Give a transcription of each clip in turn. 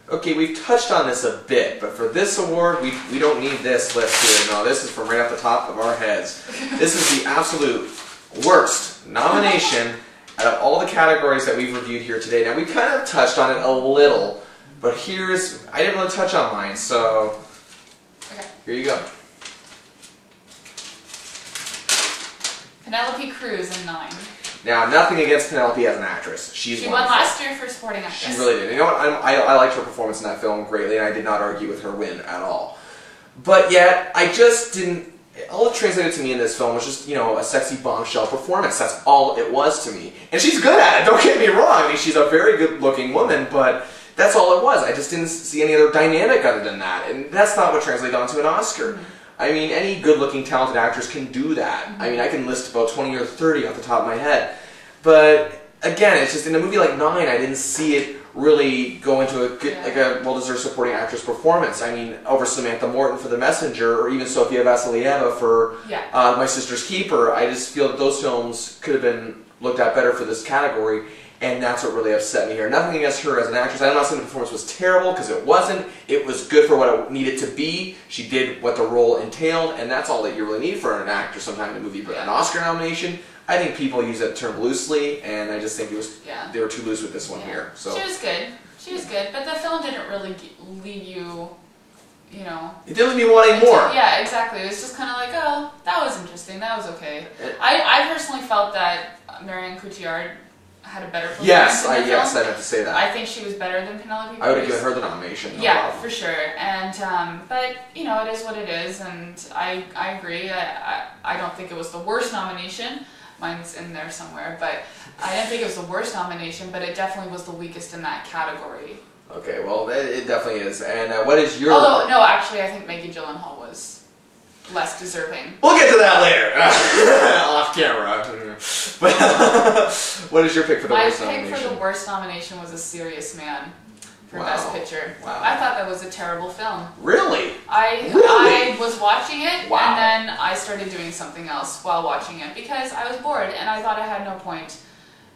Okay, we've touched on this a bit, but for this award, we don't need this list here. No, this is from right off the top of our heads. This is the absolute worst nomination out of all the categories that we've reviewed here today. Now, we kind of touched on it a little, but I didn't really touch on mine, so here you go. Penelope Cruz in 9. Now, nothing against Penelope as an actress. She won last year for supporting actress. She really did. You know what? I liked her performance in that film greatly, and I did not argue with her win at all. But yet, I just didn't... All it translated to me in this film was just, a sexy bombshell performance. That's all it was to me. And she's good at it, don't get me wrong. I mean, she's a very good-looking woman, but that's all it was. I just didn't see any other dynamic other than that. And that's not what translated onto an Oscar. I mean, any good-looking, talented actress can do that. I mean, I can list about 20 or 30 off the top of my head. But, again, it's just in a movie like 9, I didn't see it really go into a good, like a well-deserved supporting actress performance. I mean, over Samantha Morton for The Messenger, or even Sofia Vassilieva for My Sister's Keeper, I just feel that those films could have been looked at better for this category. And that's what really upset me here. Nothing against her as an actress. I'm not saying the performance was terrible, because it wasn't. It was good for what it needed to be. She did what the role entailed, and that's all that you really need for an actor sometime in a movie. But an Oscar nomination, I think people use that term loosely, and I just think it was they were too loose with this one here. So she was good. She was good, but the film didn't really leave you, It didn't leave me wanting more. Yeah, exactly. It was just kind of like, oh, that was interesting. That was okay. I personally felt that Marion Cotillard had a better performance. Yes, I meant to say that. I think she was better than Penelope Cruz. I would have given her the nomination. No problem. For sure. And but it is what it is, and I agree. I don't think it was the worst nomination. Mine's in there somewhere, but I didn't think it was the worst nomination. But it definitely was the weakest in that category. Okay, well, it definitely is. And what is your? Although no, actually, I think Maggie Gyllenhaal was less deserving. We'll get to that later, off camera. But what is your pick for the worst nomination? My pick for the worst nomination was A Serious Man for Best Picture. Wow. I thought that was a terrible film. Really? I was watching it, and then I started doing something else while watching it because I was bored and I thought I had no point.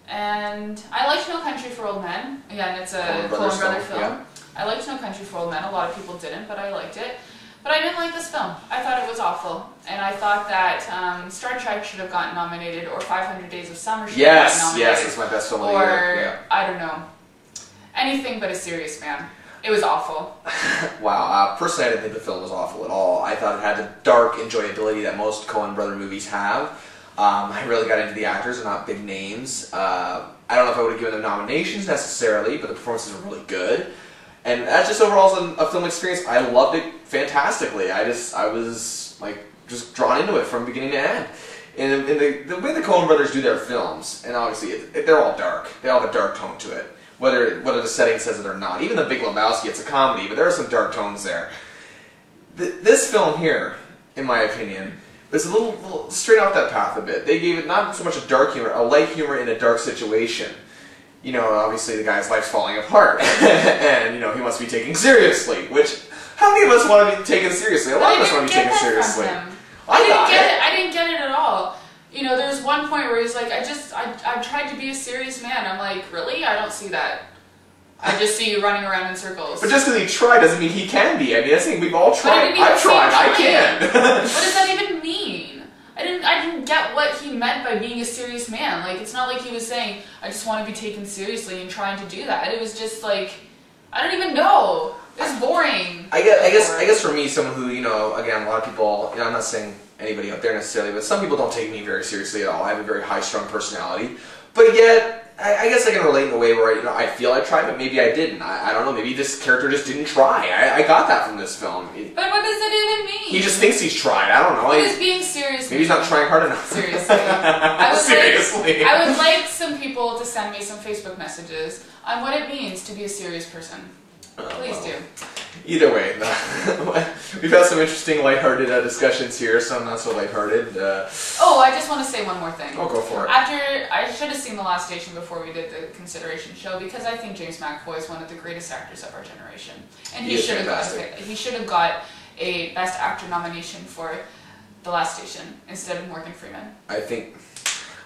And I liked No Country for Old Men. Again, it's a Coen Brothers film. Yeah. I liked No Country for Old Men. A lot of people didn't, but I liked it. But I didn't like this film. I thought it was awful. And I thought that Star Trek should have gotten nominated, or 500 Days of Summer should have gotten nominated. Yes, it's my best film of the year. Or, I don't know, anything but A Serious Man. It was awful. Wow. Personally, I didn't think the film was awful at all. I thought it had the dark enjoyability that most Coen Brother movies have. I really got into the actors. They're not big names. I don't know if I would have given them nominations necessarily, but the performances were really good. And that's just overall a film experience. I loved it fantastically. I was like just drawn into it from beginning to end. And the way the Coen Brothers do their films, and obviously they're all dark. They all have a dark tone to it, whether the setting says it or not. Even The Big Lebowski, it's a comedy, but there are some dark tones there. This film here, in my opinion, is a little straight off that path a bit. They gave it not so much a dark humor, a light humor in a dark situation. Obviously the guy's life's falling apart, and, he wants to be taken seriously, which, how many of us want to be taken seriously? A lot of us want to be taken seriously. I didn't get it at all. There's one point where he's like, I tried to be a serious man. I'm like, really? I don't see that. I just see you running around in circles. But just because he tried doesn't mean he can be. I mean, that's the thing, we've all tried. I've tried, I can. What does that even mean? I didn't get what he meant by being a serious man. Like, it's not like he was saying, I just want to be taken seriously and trying to do that. It was just like, I don't even know. It was boring. I guess for me, someone who, again, a lot of people, I'm not saying anybody out there necessarily, but some people don't take me very seriously at all. I have a very high-strung personality. But yet, I guess I can relate in a way where I feel I tried, but maybe I didn't. I don't know. Maybe this character just didn't try. I got that from this film. But what does that even mean? He just thinks he's tried. I don't know. What is being serious? Maybe he's not trying hard enough. Seriously. I would like some people to send me some Facebook messages on what it means to be a serious person. Please do. Either way, we've had some interesting lighthearted discussions here, some not so lighthearted. I just want to say one more thing. Oh, go for it. I should have seen The Last Station before we did the consideration show, because I think James McAvoy is one of the greatest actors of our generation, and he should have got a Best Actor nomination for The Last Station instead of Morgan Freeman. I think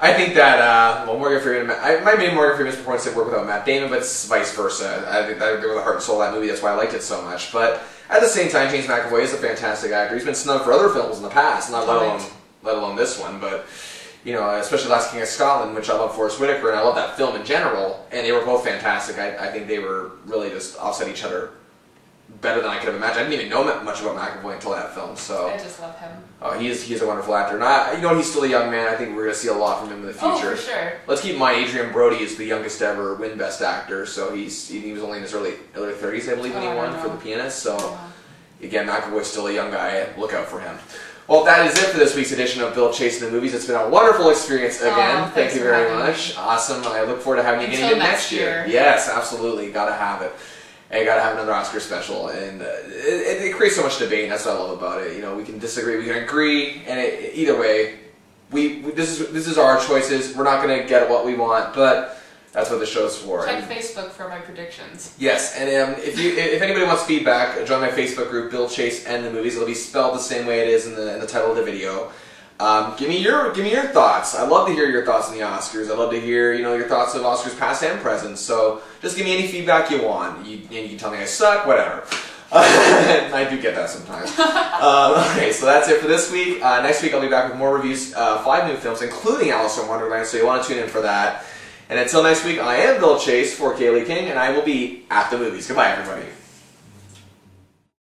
I think that, well, Morgan Freeman, my main Morgan Freeman's performance didn't work without Matt Damon, but it's vice versa. I think that they were the heart and soul of that movie, that's why I liked it so much. But at the same time, James McAvoy is a fantastic actor. He's been snubbed for other films in the past, not let alone this one, but, you know, especially Last King of Scotland, which I love Forrest Whitaker, and I love that film in general, and they were both fantastic. I think they were really just offset each other better than I could have imagined. I didn't even know much about McAvoy until that film, so... I just love him. He's a wonderful actor. And you know, he's still a young man. I think we're going to see a lot from him in the future. Oh, for sure. Let's keep in mind, Adrian Brody is the youngest to ever win Best Actor, so he was only in his early 30s, I believe, when he won for The Pianist, so... Again, McAvoy's still a young guy. Look out for him. Well, that is it for this week's edition of Bill Chasing the Movies. It's been a wonderful experience again. Thank you very much. Awesome. I look forward to having you again next year. Yes, absolutely. Got to have it. And got to have another Oscar special. And it creates so much debate, and that's what I love about it. You know, we can disagree, we can agree, and either way, this is our choices. We're not going to get what we want, but that's what the show's for. Check Facebook for my predictions. Yes, and if anybody wants feedback, join my Facebook group, Bill Chase and the Movies. It'll be spelled the same way it is in the title of the video. Give me your thoughts. I'd love to hear your thoughts on the Oscars. I'd love to hear your thoughts of Oscars past and present. So just give me any feedback you want. You can tell me I suck, whatever. I do get that sometimes. Okay, so that's it for this week. Next week I'll be back with more reviews, 5 new films, including Alice in Wonderland. So you want to tune in for that. And until next week, I am Bill Chase for Kaylee King, and I will be at the movies. Goodbye, everybody.